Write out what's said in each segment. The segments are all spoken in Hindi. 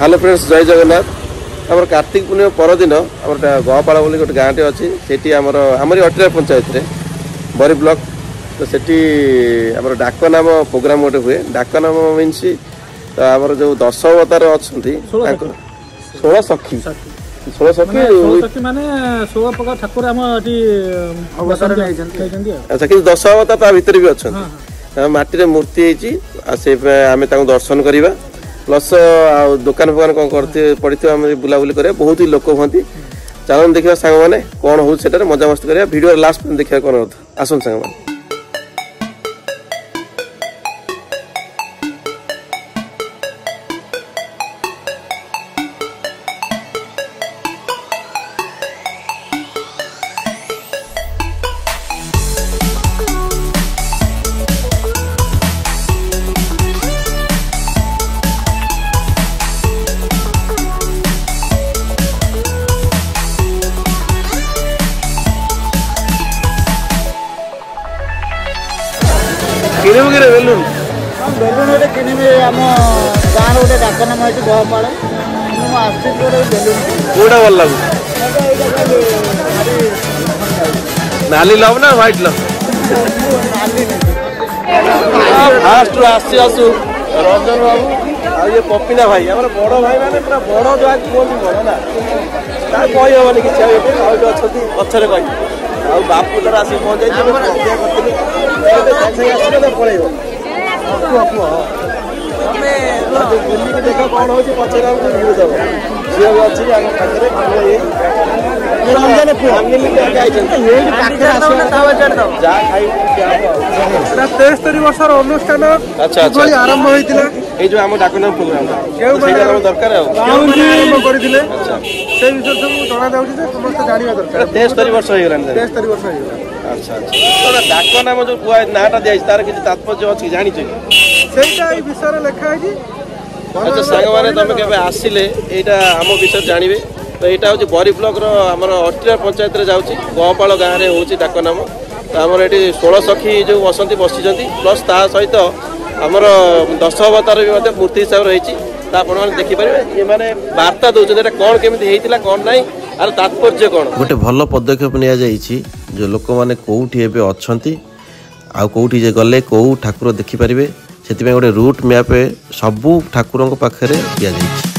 हेलो फ्रेंड्स जय जगन्नाथ आम कार्तिक पूर्णिमा परदिन आम गहपाड़ बोली गोटे गाँटे अच्छी से आमरी अटिया पंचायत रे बरी ब्लॉक तो सेठी आमर डाकनाम प्रोग्राम गोटे हुए डाकनाम मीन्स तो आमर जो 10 अवतार अच्छा 16 सखी 16 सखी माने 16 प्रकार ठाकुर अच्छा कि 10 अवतार भितर भी अच्छा माटी मूर्ति आम दर्शन करवा प्लस दुकान फुकान कौन करते पड़ी आम बुलाबुली करें बहुत ही लोक हमें चलन देखा सांग मैंने कौन हो मजा मस्ती करा वीडियो लास्ट देखा कौन आसन सांग मैंने बेलून बेलून गोटे किनबे आम गाँव गोटे डाकनाम अच्छे गहपाड़ कौटा भल लगे नाली लव ना व्हाइट लव फास्ट आसी आसु रंजन बाबू आ ये पपिना भाई आम बड़ भाई मैंने पूरा बड़ जो कहते बड़ ना कही हेनी कि पचर कह बापू तार आस पहुँचाई पड़े देख कौन हो पचर भिड़ दब झील भी अच्छी आम पाखे तेस्तरी वर्ष अनुष्ठान अच्छा अच्छा आरंभ होता ये जो आम डाकनाम प्रोग्राम दरकार समस्त जाना दरकार 63 वर्ष हो गलानी 63 वर्ष अच्छा अच्छा डाकनाम जो नाटा दिया तार किसी तात्पर्य अच्छी जानी विषय लिखा है अच्छा सांग मैंने तुम के आसिले यहाँ आम विषय जानवे तो यहाँ हूँ बरी ब्लॉक आमर अटिया पंचायत रे जाऊँगी गहपाड़ गाँव में हूँ डाकनाम तो आमर ये 16 सखी जो बसती बसी प्लस ता सहित आमर 10 अवतार भी मूर्ति हिसाब रही आपने देखिपारे ये मैंने वार्ता दौरान कौन केमी कौन ना आर तात्पर्य कौन गोटे भल पदक्षेप नि जो लोक मैंने कौटी अच्छा कौटी गले कौ ठाकुर देखिपारे से गोटे रूट मैप सबू ठाकुरों पाखे दि जाए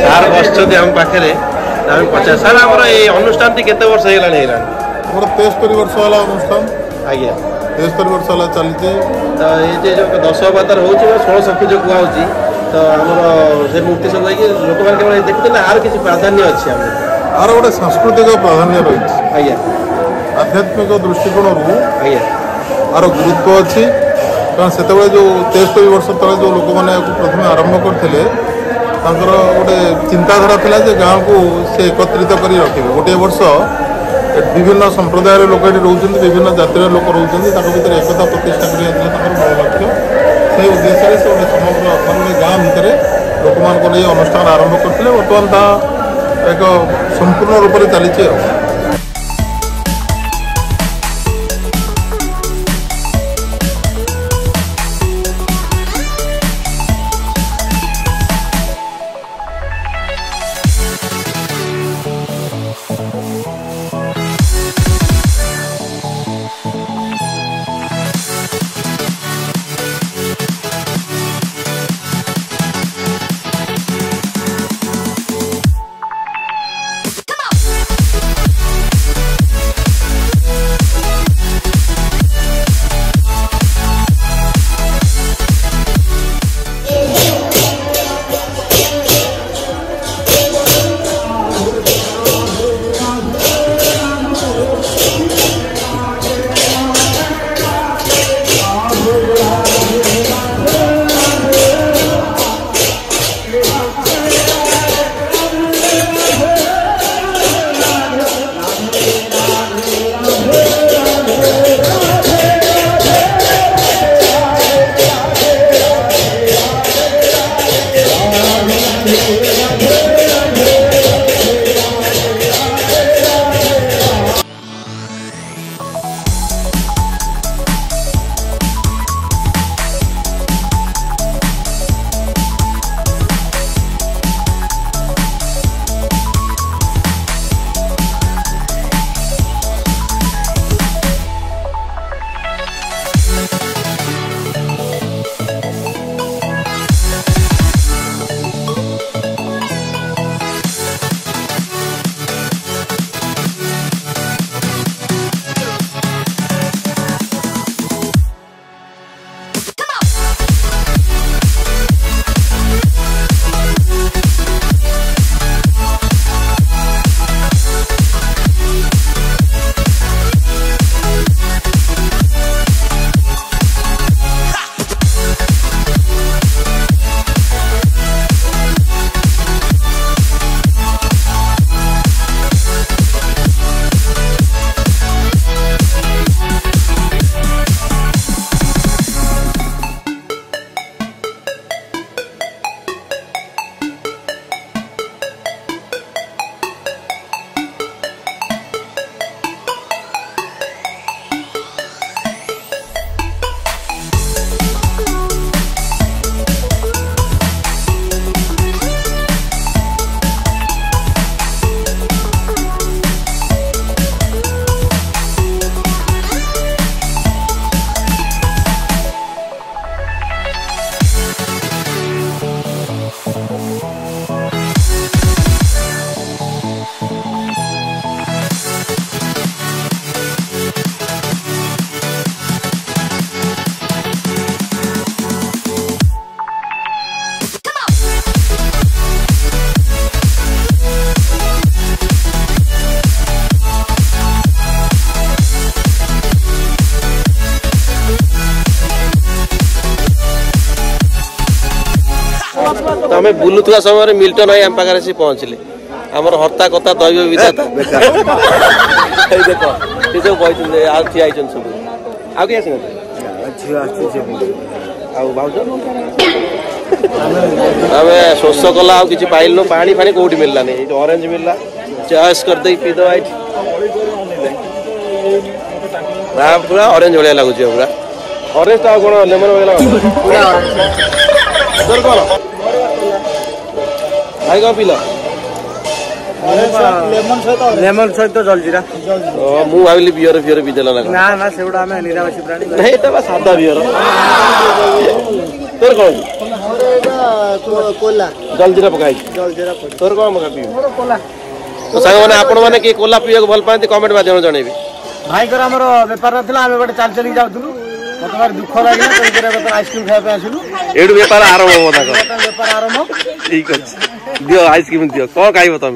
सार बस आम पाखे पचास सार आम अनुष्ठान टी केते वर्ष होगा 73 वर्ष वाला अनुष्ठान आज्ञा 73 वर्ष वाला चलती तो ये जो 10 अवतार हो 16 सखी जो कहूँ तो आम से मूर्ति सब लोक मैंने देखते आर किसी प्राधान्य अच्छे आर गोटे सांस्कृतिक प्राधान्य रही आज्ञा आध्यात्मिक दृष्टिकोण आज्ञा आर गुरुत्व अच्छी कारण से जो 73 वर्ष तले जो लोक मैंने प्रथम आरंभ करते गोटे चिंताधारा था जे गाँव को से एकत्रित कर रखे गोटे वर्ष विभिन्न संप्रदाय लोक ये रोच विभिन्न जातिर लोक रोच भर एकता प्रतिष्ठा कर बड़ लक्ष्य से उद्देश्य से गोटे समग्र गोटे गाँव भितर लोक मान अनुष्ठान आरंभ करते बर्तमान ता एक संपूर्ण रूप से चली आम बुलुवा समय मिल्टन भाई आम पाखे सी पहुँचले आमर हर्ता कथा दैव विधाता देख ये जो बही ठिया सब आउ किए भाज आम शोष कला आ कि पाइलु पानी फानी कौटी मिललानी ऑरेंज मिलला चॉइस करदे पीद पूरा ऑरेंज भाया लगुच पूरा ऑरेंज तो कौन लेमन वगैरह तोर कौन भाई कौन पील लेमन सहित जलजीरा मु भाविली बियर फियर पीदेल ना ना सेगुड़ा आम निरामिष प्राणी नहीं तो सादा बियर तोर कौन कोला जलजीरा पकाई तोर कौन पका पी तो सांग मैंने आपण मैंने कि कोला पीवा भल पाती कमेंट माध्यम जनइबे भाई कर आमर बेपार ना आम गोटे चल चलिक जाऊँ मत भारी दुख लगे आइसक्रीम खाया आसलु एठू बेपार आरंभ हम बेपार आरंभ ठीक अच्छे दियो आइसक्रीम दियो कौन खाइब तुम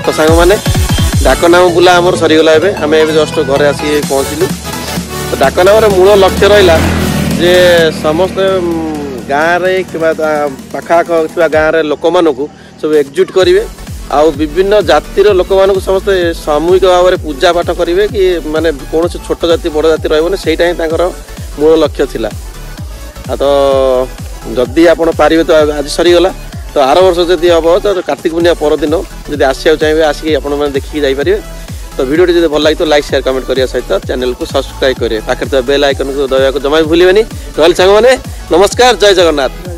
तो सांग मैंने डाकनाम बुला आमर सरीगला आम ए जस्ट घरे आसिक पहुँचलु तो डाकनाम मूल लक्ष्य रहा जे समस्त गाँव कि पाखाख गाँव लोक मानू सब एकजुट करेंगे आउ विभिन्न जातिर लोक मानू समस्ते सामूहिक भाव में पूजा पाठ करेंगे कि माने कौन छोट जाति बड़ जाति रही सेटा ही मूल लक्ष्य थिला तो जदि आप पारे तो आज सरीगला तो आर वर्ष जब हम तो कार्तिक पूर्णिमा परदिन जब आसा चाहिए आसिक आप देखिए जापारे तो वीडियो जब भल लगे तो लाइक शेयर कमेंट करने सहित चैनल को सब्सक्राइब करेंगे पाखे बेल आइकन को दबाया जमा भी भूलें। तो सांग मैंने नमस्कार, जय जगन्नाथ।